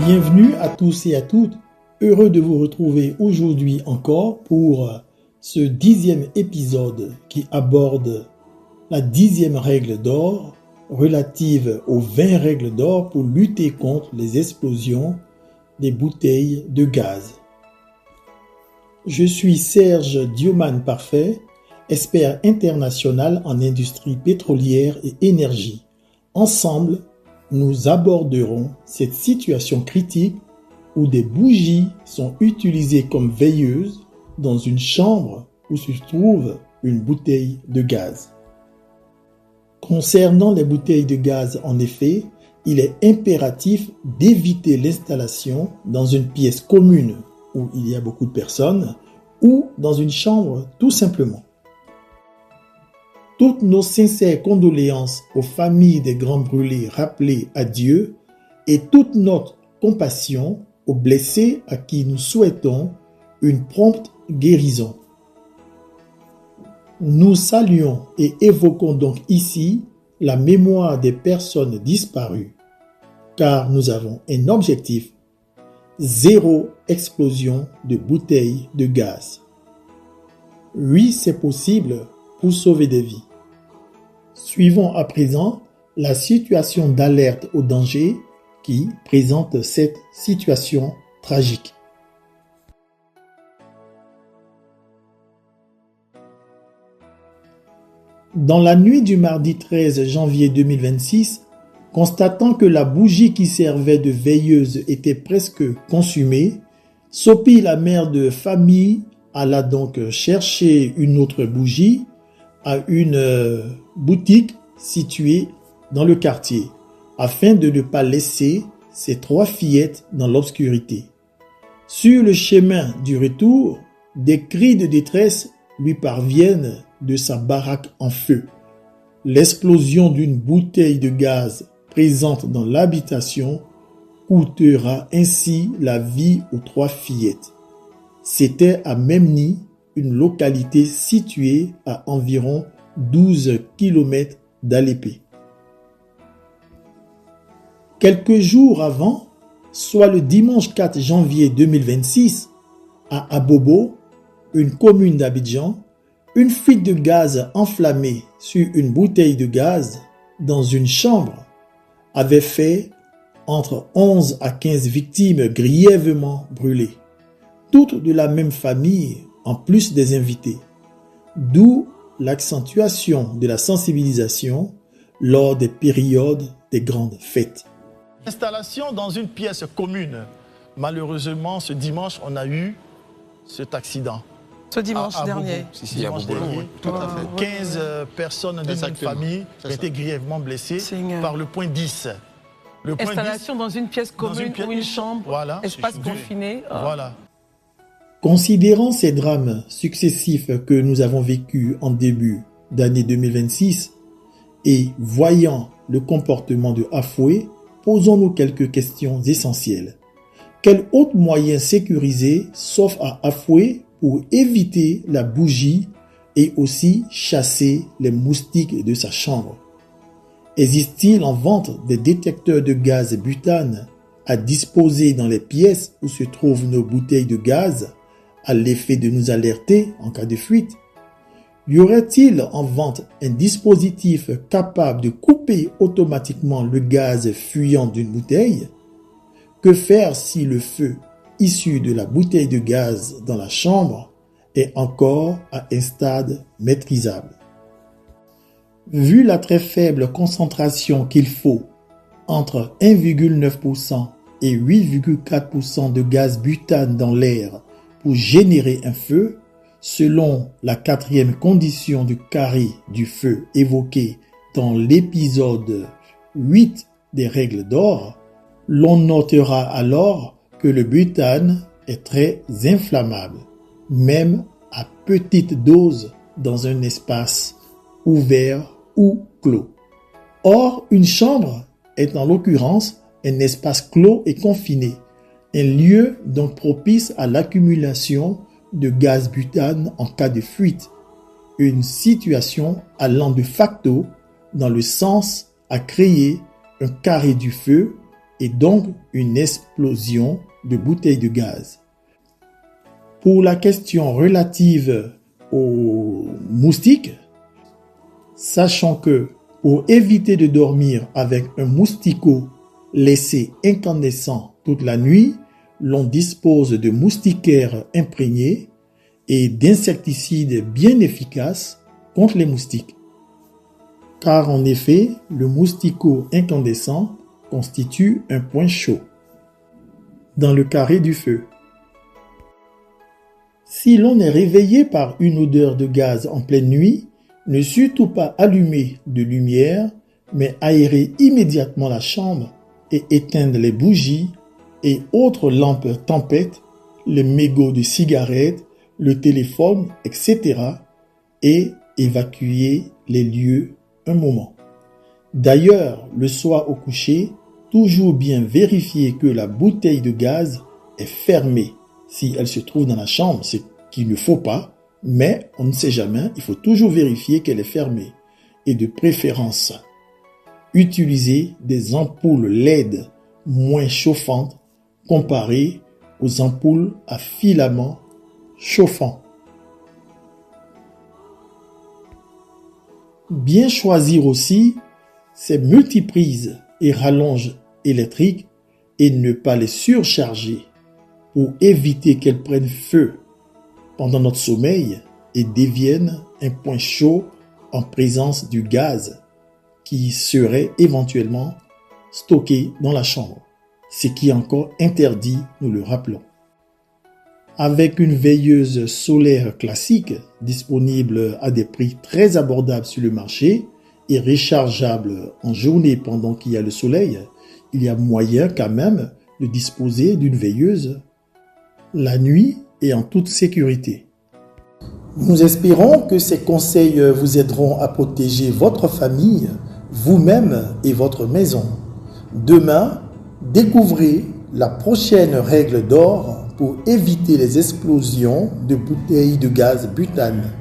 Bienvenue à tous et à toutes, heureux de vous retrouver aujourd'hui encore pour ce 10e épisode qui aborde la 10e règle d'or relative aux 20 règles d'or pour lutter contre les explosions des bouteilles de gaz. Je suis Serge Dioman Parfait, expert international en industrie pétrolière et énergie. Ensemble, nous aborderons cette situation critique où des bougies sont utilisées comme veilleuses dans une chambre où se trouve une bouteille de gaz. Concernant les bouteilles de gaz, en effet, il est impératif d'éviter l'installation dans une pièce commune où il y a beaucoup de personnes ou dans une chambre tout simplement. Toutes nos sincères condoléances aux familles des grands brûlés rappelés à Dieu et toute notre compassion aux blessés à qui nous souhaitons une prompte guérison. Nous saluons et évoquons donc ici la mémoire des personnes disparues, car nous avons un objectif: zéro explosion de bouteilles de gaz. Oui, c'est possible pour sauver des vies. Suivons à présent la situation d'alerte au danger qui présente cette situation tragique. Dans la nuit du mardi 13 janvier 2026, constatant que la bougie qui servait de veilleuse était presque consumée, Sophie, la mère de famille, alla donc chercher une autre bougie à une boutique située dans le quartier, afin de ne pas laisser ses 3 fillettes dans l'obscurité. Sur le chemin du retour, des cris de détresse lui parviennent de sa baraque en feu. L'explosion d'une bouteille de gaz présente dans l'habitation coûtera ainsi la vie aux 3 fillettes. C'était à Memni, une localité située à environ 12 km d'Alépé. Quelques jours avant, soit le dimanche 4 janvier 2026, à Abobo, une commune d'Abidjan, une fuite de gaz enflammée sur une bouteille de gaz dans une chambre avait fait entre 11 à 15 victimes grièvement brûlées, toutes de la même famille en plus des invités, d'où l'accentuation de la sensibilisation lors des périodes des grandes fêtes. Installation dans une pièce commune. Malheureusement, ce dimanche, on a eu cet accident. Ce dimanche dernier. Dimanche dernier, tout à fait. 15 personnes d'une même famille ont été grièvement blessées par le point 10. Le point Installation 10, dans une pièce commune ou une chambre, voilà, espace confiné. Voilà. Considérant ces drames successifs que nous avons vécus en début d'année 2026 et voyant le comportement de Afoué, posons-nous quelques questions essentielles. Quel autre moyen sécurisé s'offre à Afoué pour éviter la bougie et aussi chasser les moustiques de sa chambre? Existe-t-il en vente des détecteurs de gaz butane à disposer dans les pièces où se trouvent nos bouteilles de gaz à l'effet de nous alerter en cas de fuite? Y aurait-il en vente un dispositif capable de couper automatiquement le gaz fuyant d'une bouteille? Que faire si le feu issu de la bouteille de gaz dans la chambre est encore à un stade maîtrisable? Vu la très faible concentration qu'il faut entre 1,9% et 8,4% de gaz butane dans l'air pour générer un feu, selon la 4e condition du carré du feu évoquée dans l'épisode 8 des règles d'or, l'on notera alors que le butane est très inflammable, même à petite dose dans un espace ouvert ou clos. Or, une chambre est en l'occurrence un espace clos et confiné, un lieu donc propice à l'accumulation de gaz butane en cas de fuite, une situation allant de facto dans le sens à créer un carré du feu et donc une explosion de bouteilles de gaz. Pour la question relative aux moustiques, sachant que pour éviter de dormir avec un moustiquaire laissé incandescent toute la nuit, l'on dispose de moustiquaires imprégnés et d'insecticides bien efficaces contre les moustiques. Car en effet, le moustiquaire incandescent constitue un point chaud dans le carré du feu. Si l'on est réveillé par une odeur de gaz en pleine nuit, ne surtout pas allumer de lumière, mais aérer immédiatement la chambre et éteindre les bougies et autres lampes tempêtes, les mégots de cigarettes, le téléphone, etc. et évacuer les lieux un moment. D'ailleurs, le soir au coucher, toujours bien vérifier que la bouteille de gaz est fermée. Si elle se trouve dans la chambre, c'est qu'il ne faut pas, mais on ne sait jamais, il faut toujours vérifier qu'elle est fermée. Et de préférence, utiliser des ampoules LED moins chauffantes comparées aux ampoules à filaments chauffants. Bien choisir aussi ces multiprises et rallonges électriques et ne pas les surcharger pour éviter qu'elles prennent feu pendant notre sommeil et deviennent un point chaud en présence du gaz qui serait éventuellement stocké dans la chambre, ce qui est encore interdit, nous le rappelons. Avec une veilleuse solaire classique disponible à des prix très abordables sur le marché et rechargeable en journée pendant qu'il y a le soleil, il y a moyen quand même de disposer d'une veilleuse la nuit et en toute sécurité. Nous espérons que ces conseils vous aideront à protéger votre famille, vous-même et votre maison. Demain, découvrez la prochaine règle d'or pour éviter les explosions de bouteilles de gaz butane.